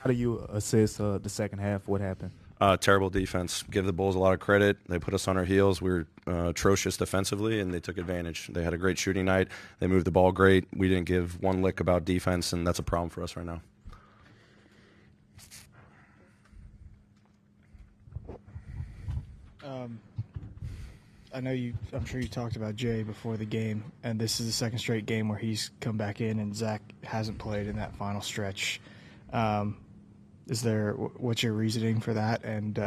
How do you assess the second half? What happened? Terrible defense. Give the Bulls a lot of credit. They put us on our heels. We were atrocious defensively, and they took advantage. They had a great shooting night. They moved the ball great. We didn't give one lick about defense, and that's a problem for us right now. I'm sure you talked about Jay before the game, and this is the second straight game where he's come back in and Zach hasn't played in that final stretch. What's your reasoning for that, and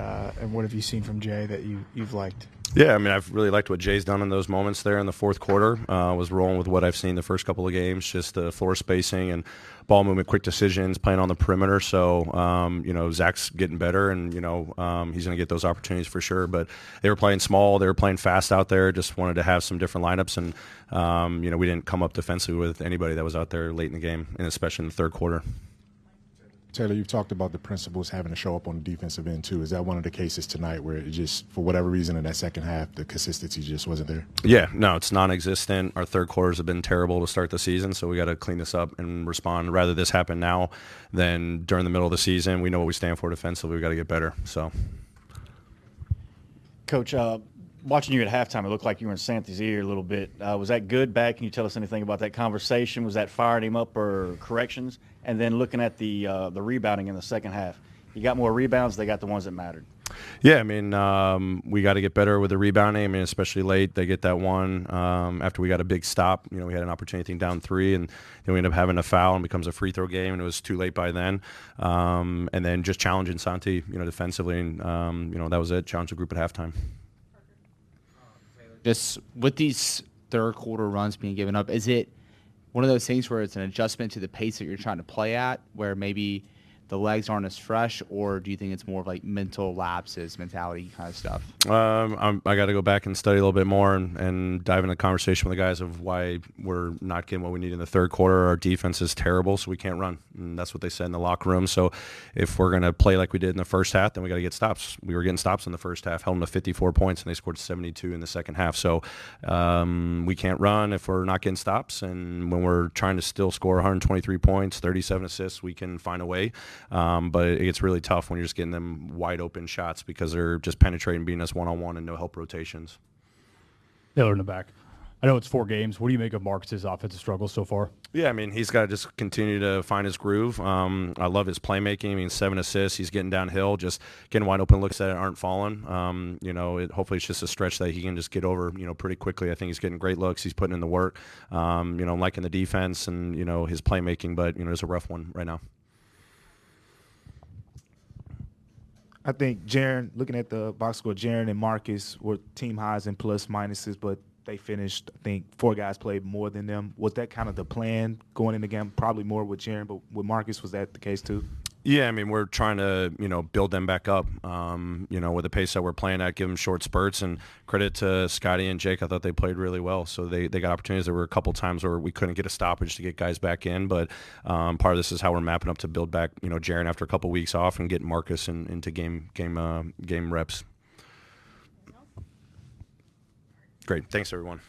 what have you seen from Jay that you've liked? Yeah, I mean, I've really liked what Jay's done in those moments there in the fourth quarter. Was rolling with what I've seen the first couple of games, just the floor spacing and ball movement, quick decisions, playing on the perimeter. So, Zach's getting better, and, he's going to get those opportunities for sure. But they were playing small. They were playing fast out there. Just wanted to have some different lineups. And, we didn't come up defensively with anybody that was out there late in the game, and especially in the third quarter. Taylor, you've talked about the principals having to show up on the defensive end, too. Is that one of the cases tonight where it just, for whatever reason, in that second half, the consistency just wasn't there? Yeah, no, it's non-existent. Our third quarters have been terrible to start the season, so we got to clean this up and respond. Rather this happen now than during the middle of the season. We know what we stand for defensively. We got to get better. So, Coach, watching you at halftime, it looked like you were in Santi's ear a little bit. Was that good, bad? Can you tell us anything about that conversation? Was that firing him up or corrections? And then looking at the rebounding in the second half, you got more rebounds. They got the ones that mattered. Yeah, I mean, we got to get better with the rebounding. I mean, especially late, they get that one after we got a big stop. We had an opportunity, I think, down 3, and then we end up having a foul and becomes a free throw game, and it was too late by then. And then just challenging Santi, defensively, and that was it. Challenge the group at halftime. Just with these third quarter runs being given up, is it one of those things where it's an adjustment to the pace that you're trying to play at, where maybe the legs aren't as fresh, or do you think it's more of like mental lapses, mentality kind of stuff? I got to go back and study a little bit more and dive into a conversation with the guys of why we're not getting what we need in the third quarter. Our defense is terrible, so we can't run. And that's what they said in the locker room. So if we're going to play like we did in the first half, then we got to get stops. We were getting stops in the first half, held them to 54 points, and they scored 72 in the second half. So we can't run if we're not getting stops. And when we're trying to still score 123 points, 37 assists, we can find a way. But it gets really tough when you're just getting them wide open shots because they're just penetrating, beating us one-on-one and no help rotations. Taylor in the back. I know it's 4 games. What do you make of Marcus's offensive struggles so far? Yeah, I mean, he's got to just continue to find his groove. I love his playmaking. I mean, 7 assists. He's getting downhill, just getting wide open looks that aren't falling. Hopefully it's just a stretch that he can just get over, pretty quickly. I think he's getting great looks. He's putting in the work. I'm liking the defense and, his playmaking, but, it's a rough one right now. I think Jaren, looking at the box score, Jaren and Marcus were team highs and plus minuses, but they finished, I think, 4 guys played more than them. Was that kind of the plan going in the game? Probably more with Jaren, but with Marcus, was that the case too? Yeah, I mean, we're trying to, build them back up, with the pace that we're playing at, give them short spurts. And credit to Scotty and Jake, I thought they played really well. So they got opportunities. There were a couple times where we couldn't get a stoppage to get guys back in. But part of this is how we're mapping up to build back, Jaren after a couple weeks off and getting Marcus into game reps. Great. Thanks, everyone.